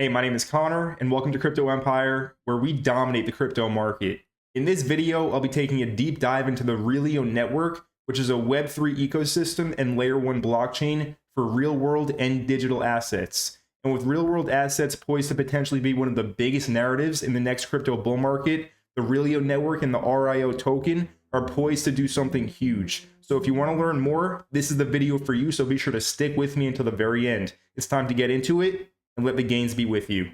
Hey, my name is Connor, and welcome to Crypto Empire, where we dominate the crypto market. In this video, I'll be taking a deep dive into the Realio Network, which is a Web3 ecosystem and Layer 1 blockchain for real-world and digital assets. And with real-world assets poised to potentially be one of the biggest narratives in the next crypto bull market, the Realio Network and the RIO token are poised to do something huge. So if you want to learn more, this is the video for you, so be sure to stick with me until the very end. It's time to get into it, and let the gains be with you.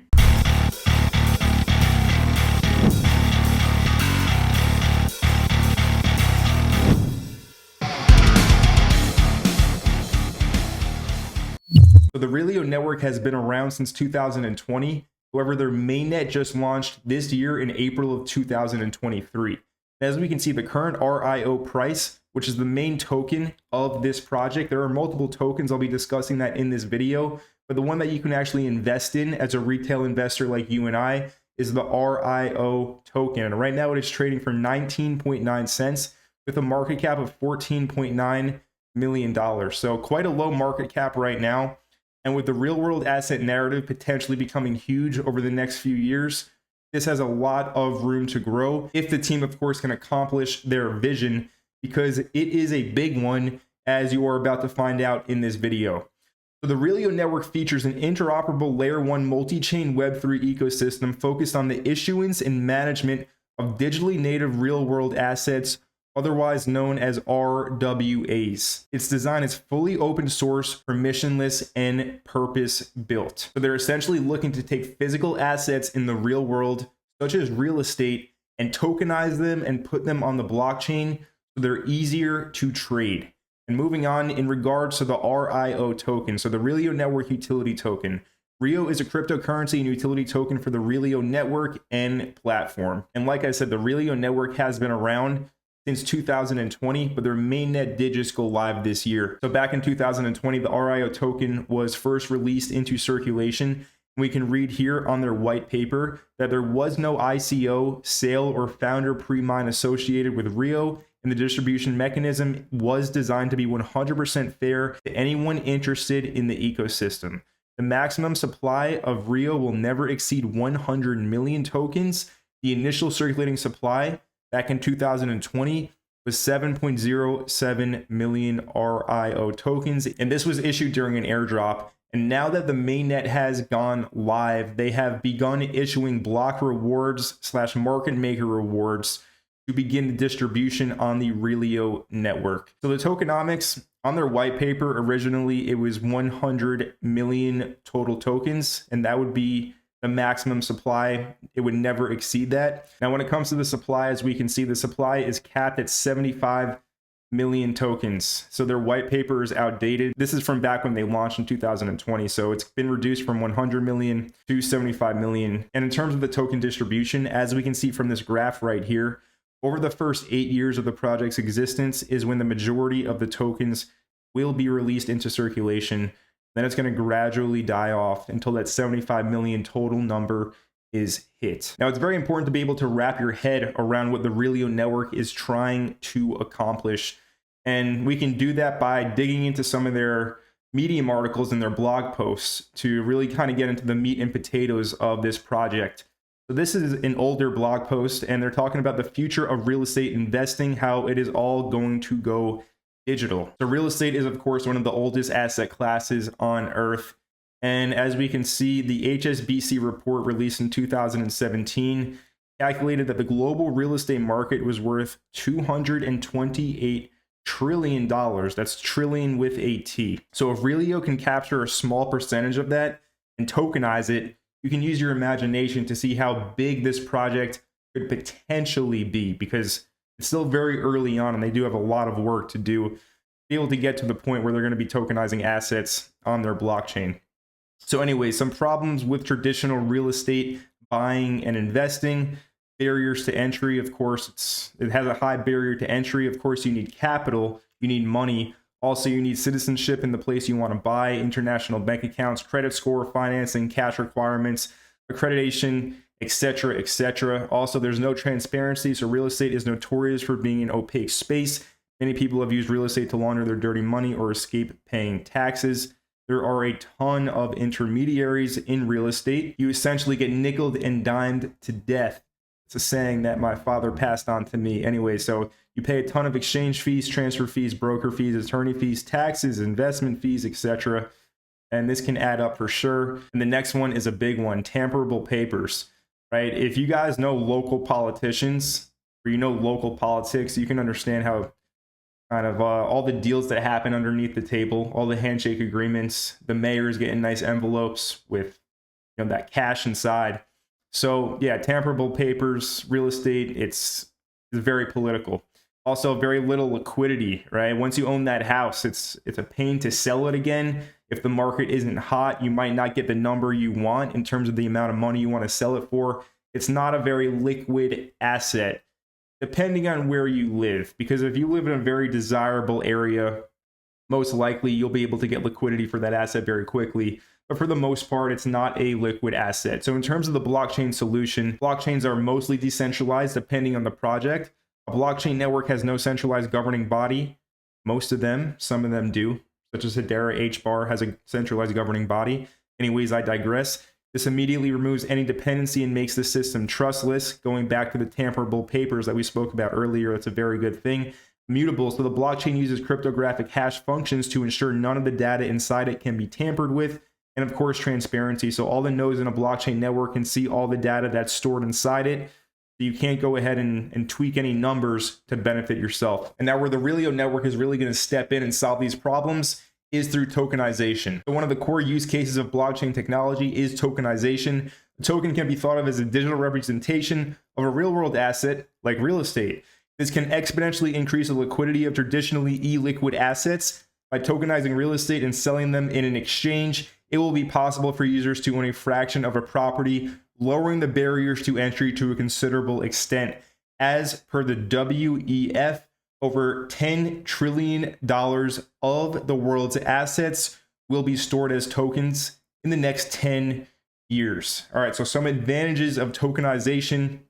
So the Realio Network has been around since 2020. However, their mainnet just launched this year in April of 2023. As we can see, the current RIO price, which is the main token of this project, there are multiple tokens. I'll be discussing that in this video. But the one that you can actually invest in as a retail investor like you and I is the RIO token. And right now it is trading for 19.9 cents with a market cap of $14.9 million. So quite a low market cap right now. And with the real world asset narrative potentially becoming huge over the next few years, this has a lot of room to grow if the team, of course, can accomplish their vision, because it is a big one, as you are about to find out in this video. So the Realio Network features an interoperable Layer 1 multi-chain Web3 ecosystem focused on the issuance and management of digitally native real-world assets, otherwise known as RWAs. Its design is fully open source, permissionless, and purpose-built. So they're essentially looking to take physical assets in the real world, such as real estate, and tokenize them and put them on the blockchain so they're easier to trade. And moving on, in regards to the RIO token, so the Realio Network utility token. RIO is a cryptocurrency and utility token for the Realio Network and platform. And like I said, the Realio Network has been around since 2020, but their mainnet did just go live this year. So back in 2020, the RIO token was first released into circulation. We can read here on their white paper that there was no ICO, sale, or founder pre-mine associated with RIO, and the distribution mechanism was designed to be 100% fair to anyone interested in the ecosystem. The maximum supply of RIO will never exceed 100 million tokens. The initial circulating supply back in 2020 was 7.07 million RIO tokens, and this was issued during an airdrop. And now that the mainnet has gone live, they have begun issuing block rewards / market maker rewards to begin the distribution on the Realio network. So the tokenomics on their white paper, originally it was 100 million total tokens, and that would be the maximum supply. It would never exceed that. Now, when it comes to the supply, as we can see, the supply is capped at 75 million tokens. So their white paper is outdated. This is from back when they launched in 2020. So it's been reduced from 100 million to 75 million. And in terms of the token distribution, as we can see from this graph right here, over the first 8 years of the project's existence is when the majority of the tokens will be released into circulation. Then it's going to gradually die off until that 75 million total number is hit. Now, it's very important to be able to wrap your head around what the Realio Network is trying to accomplish. And we can do that by digging into some of their Medium articles and their blog posts to really kind of get into the meat and potatoes of this project. So this is an older blog post, and they're talking about the future of real estate investing, how it is all going to go digital. So real estate is, of course, one of the oldest asset classes on earth. And as we can see, the HSBC report released in 2017 calculated that the global real estate market was worth $228 trillion. That's trillion with a T. So if Realio can capture a small percentage of that and tokenize it, you can use your imagination to see how big this project could potentially be, because it's still very early on and they do have a lot of work to do to be able to get to the point where they're going to be tokenizing assets on their blockchain. So anyway, some problems with traditional real estate buying and investing. Barriers to entry, of course, it has a high barrier to entry. Of course, you need capital, you need money. Also, you need citizenship in the place you want to buy, international bank accounts, credit score, financing, cash requirements, accreditation, etc., etc. Also, there's no transparency, so real estate is notorious for being an opaque space. Many people have used real estate to launder their dirty money or escape paying taxes. There are a ton of intermediaries in real estate. You essentially get nickeled and dimed to death. It's a saying that my father passed on to me. Anyway, so you pay a ton of exchange fees, transfer fees, broker fees, attorney fees, taxes, investment fees, etc. And this can add up for sure. And the next one is a big one, tamperable papers, right? If you guys know local politicians or you know local politics, you can understand how kind of all the deals that happen underneath the table, all the handshake agreements, the mayors getting nice envelopes with that cash inside. So yeah, tamperable papers, real estate, it's very political. Also, very little liquidity, right? Once you own that house, it's a pain to sell it again. If the market isn't hot, you might not get the number you want in terms of the amount of money you want to sell it for. It's not a very liquid asset, depending on where you live. Because if you live in a very desirable area, most likely you'll be able to get liquidity for that asset very quickly. But for the most part, it's not a liquid asset. So in terms of the blockchain solution, blockchains are mostly decentralized depending on the project. A blockchain network has no centralized governing body. Most of them, some of them do, such as Hedera HBAR has a centralized governing body. Anyways, I digress. This immediately removes any dependency and makes the system trustless. Going back to the tamperable papers that we spoke about earlier, that's a very good thing. Mutable, so the blockchain uses cryptographic hash functions to ensure none of the data inside it can be tampered with. And of course, transparency. So all the nodes in a blockchain network can see all the data that's stored inside it. You can't go ahead and tweak any numbers to benefit yourself. And now where the Realio network is really going to step in and solve these problems is through tokenization. So one of the core use cases of blockchain technology is tokenization. A token can be thought of as a digital representation of a real-world asset like real estate. This can exponentially increase the liquidity of traditionally illiquid assets. By tokenizing real estate and selling them in an exchange, it will be possible for users to own a fraction of a property, lowering the barriers to entry to a considerable extent. As per the WEF, over $10 trillion of the world's assets will be stored as tokens in the next 10 years. All right, so some advantages of tokenization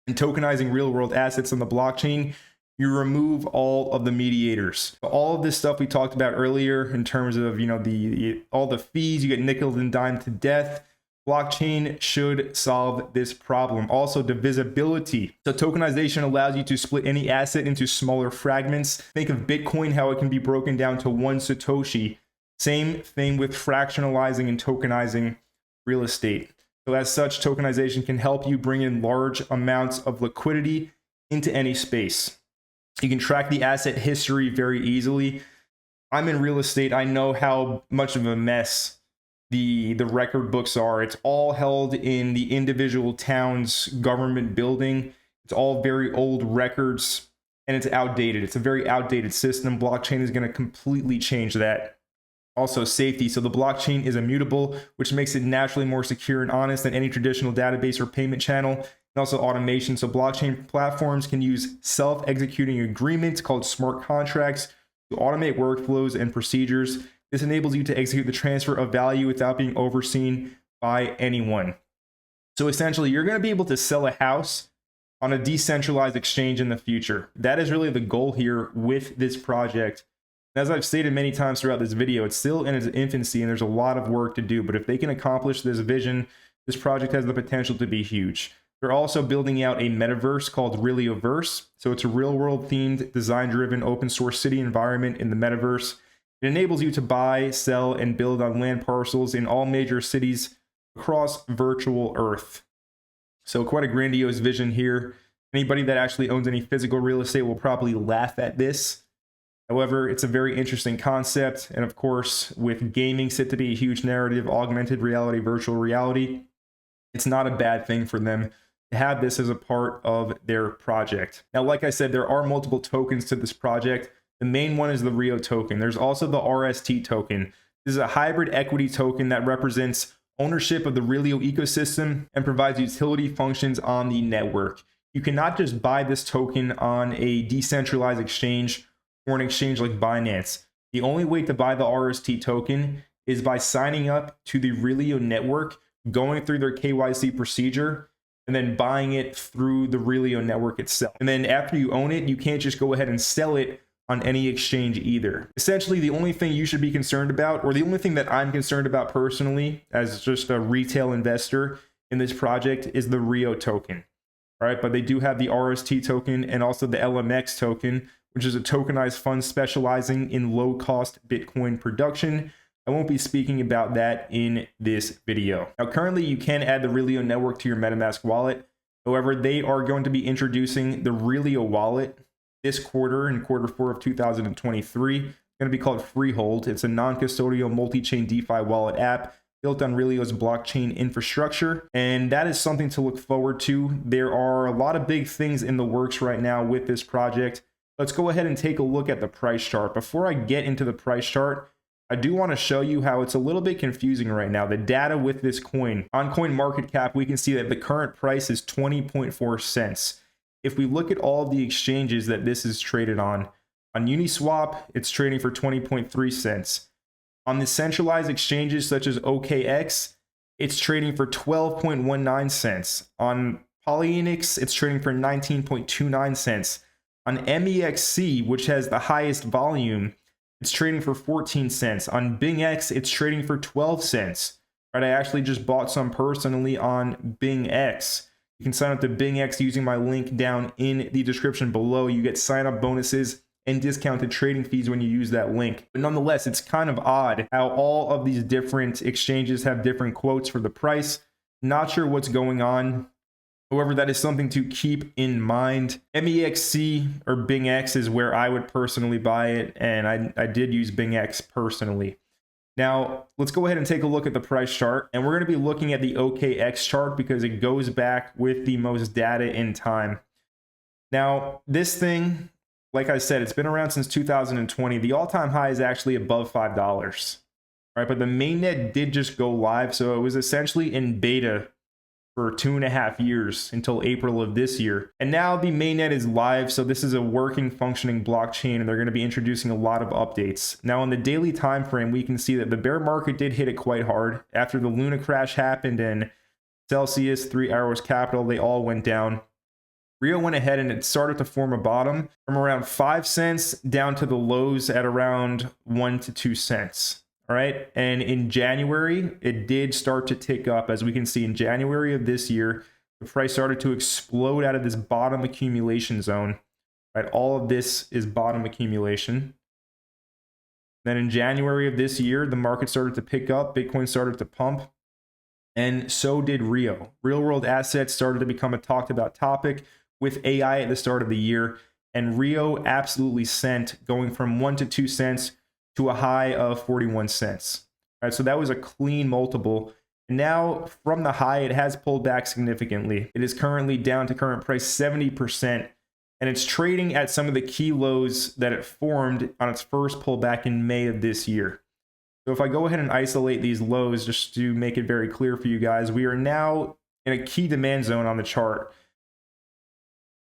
and tokenizing real-world assets on the blockchain: you remove all of the mediators. All of this stuff we talked about earlier in terms of all the fees, you get nickeled and dimed to death. Blockchain should solve this problem. Also, divisibility. So tokenization allows you to split any asset into smaller fragments. Think of Bitcoin, how it can be broken down to one Satoshi. Same thing with fractionalizing and tokenizing real estate. So as such, tokenization can help you bring in large amounts of liquidity into any space. You can track the asset history very easily. I'm in real estate. I know how much of a mess the record books are. It's all held in the individual town's government building. It's all very old records and it's outdated. It's a very outdated system. Blockchain is going to completely change that. Also, safety. So the blockchain is immutable, which makes it naturally more secure and honest than any traditional database or payment channel. And also automation. So blockchain platforms can use self-executing agreements called smart contracts to automate workflows and procedures. This enables you to execute the transfer of value without being overseen by anyone. So essentially, you're going to be able to sell a house on a decentralized exchange in the future. That is really the goal here with this project. As I've stated many times throughout this video, it's still in its infancy and there's a lot of work to do. But if they can accomplish this vision, this project has the potential to be huge. They're also building out a metaverse called Realioverse. So it's a real-world themed, design-driven, open-source city environment in the metaverse. It enables you to buy, sell, and build on land parcels in all major cities across virtual Earth. So quite a grandiose vision here. Anybody that actually owns any physical real estate will probably laugh at this. However, it's a very interesting concept. And of course, with gaming set to be a huge narrative, augmented reality, virtual reality, it's not a bad thing for them to have this as a part of their project. Now, like I said, there are multiple tokens to this project. The main one is the RIO token. There's also the RST token. This is a hybrid equity token that represents ownership of the Realio ecosystem and provides utility functions on the network. You cannot just buy this token on a decentralized exchange or an exchange like Binance. The only way to buy the RST token is by signing up to the Realio network, going through their KYC procedure, and then buying it through the Realio network itself. And then after you own it, you can't just go ahead and sell it on any exchange either. Essentially, the only thing you should be concerned about, or the only thing that I'm concerned about personally as just a retail investor in this project, is the RIO token. All right, but they do have the RST token and also the LMX token, which is a tokenized fund specializing in low-cost Bitcoin production. I won't be speaking about that in this video. Now, currently, you can add the Realio Network to your MetaMask wallet. However, they are going to be introducing the Realio Wallet this quarter, in quarter 4 of 2023. It's going to be called Freehold. It's a non-custodial multi-chain DeFi wallet app built on Realio's blockchain infrastructure, and that is something to look forward to. There are a lot of big things in the works right now with this project. Let's go ahead and take a look at the price chart. Before I get into the price chart, I do want to show you how it's a little bit confusing right now. The data with this coin, on CoinMarketCap, we can see that the current price is 20.4 cents. If we look at all of the exchanges that this is traded on Uniswap, it's trading for 20.3 cents. On the centralized exchanges such as OKX, it's trading for 12.19 cents. On Polynix, it's trading for 19.29 cents. On MEXC, which has the highest volume, it's trading for 14 cents. On BingX, it's trading for 12 cents. Right, I actually just bought some personally on BingX. You can sign up to BingX using my link down in the description below. You get sign-up bonuses and discounted trading fees when you use that link. But nonetheless, it's kind of odd how all of these different exchanges have different quotes for the price. Not sure what's going on. However, that is something to keep in mind. MEXC or BingX is where I would personally buy it, and I did use BingX personally. Now, let's go ahead and take a look at the price chart, and we're going to be looking at the OKX chart because it goes back with the most data in time. Now, this thing, like I said, it's been around since 2020. The all-time high is actually above $5, right? But the mainnet did just go live, so it was essentially in beta for 2.5 years until April of this year. And now the mainnet is live, so this is a working, functioning blockchain, and they're going to be introducing a lot of updates. Now, on the daily time frame, we can see that the bear market did hit it quite hard. After the Luna crash happened and Celsius, 3 Arrows Capital, they all went down. RIO went ahead and it started to form a bottom from around 5 cents down to the lows at around 1 to 2 cents. All right. And in January, it did start to tick up. As we can see, in January of this year, the price started to explode out of this bottom accumulation zone. Right. All of this is bottom accumulation. Then in January of this year, the market started to pick up. Bitcoin started to pump. And so did RIO. Real world assets started to become a talked about topic with AI at the start of the year. And RIO absolutely sent, going from 1 to 2 cents to a high of 41 cents. All right, so that was a clean multiple. And now from the high, it has pulled back significantly. It is currently down to current price 70%, and it's trading at some of the key lows that it formed on its first pullback in May of this year. So if I go ahead and isolate these lows just to make it very clear for you guys, we are now in a key demand zone on the chart.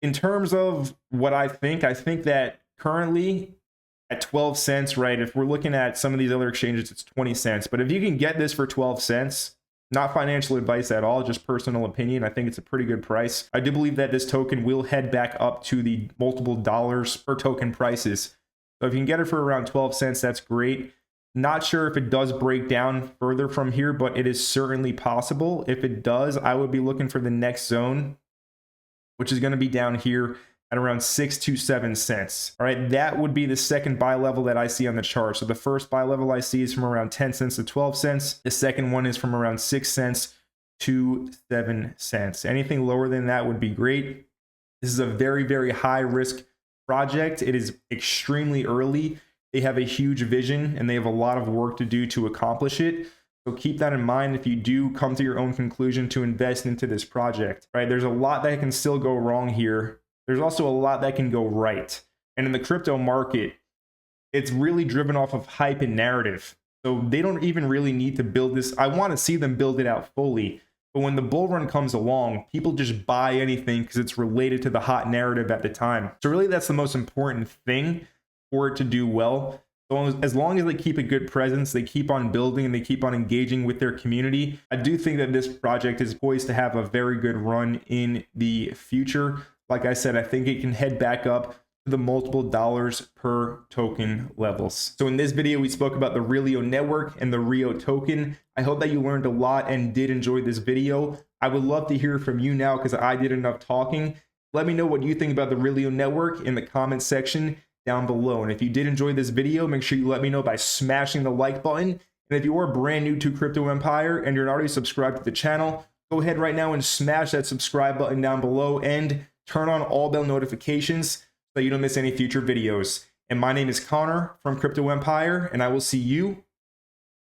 In terms of what I think that currently at 12 cents, right? If we're looking at some of these other exchanges, it's 20 cents. But if you can get this for 12 cents, not financial advice at all, just personal opinion, I think it's a pretty good price. I do believe that this token will head back up to the multiple dollars per token prices. So if you can get it for around 12 cents, that's great. Not sure if it does break down further from here, but it is certainly possible. If it does, I would be looking for the next zone, which is going to be down here at around 6 to 7 cents. All right, that would be the second buy level that I see on the chart. So the first buy level I see is from around 10 cents to 12 cents. The second one is from around 6 cents to 7 cents. Anything lower than that would be great. This is a very, very high risk project. It is extremely early. They have a huge vision and they have a lot of work to do to accomplish it. So keep that in mind if you do come to your own conclusion to invest into this project, right? There's a lot that can still go wrong here. There's also a lot that can go right. And in the crypto market, it's really driven off of hype and narrative. So they don't even really need to build this. I want to see them build it out fully. But when the bull run comes along, people just buy anything because it's related to the hot narrative at the time. So really that's the most important thing for it to do well. So as long as they keep a good presence, they keep on building and they keep on engaging with their community, I do think that this project is poised to have a very good run in the future. Like I said, I think it can head back up to the multiple dollars per token levels. So in this video, we spoke about the Realio Network and the RIO token. I hope that you learned a lot and did enjoy this video. I would love to hear from you now because I did enough talking. Let me know what you think about the Realio Network in the comments section down below. And if you did enjoy this video, make sure you let me know by smashing the like button. And if you are brand new to Crypto Empire and you're not already subscribed to the channel, go ahead right now and smash that subscribe button down below and turn on all bell notifications so that you don't miss any future videos. And my name is Connor from Crypto Empire, and I will see you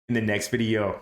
in the next video.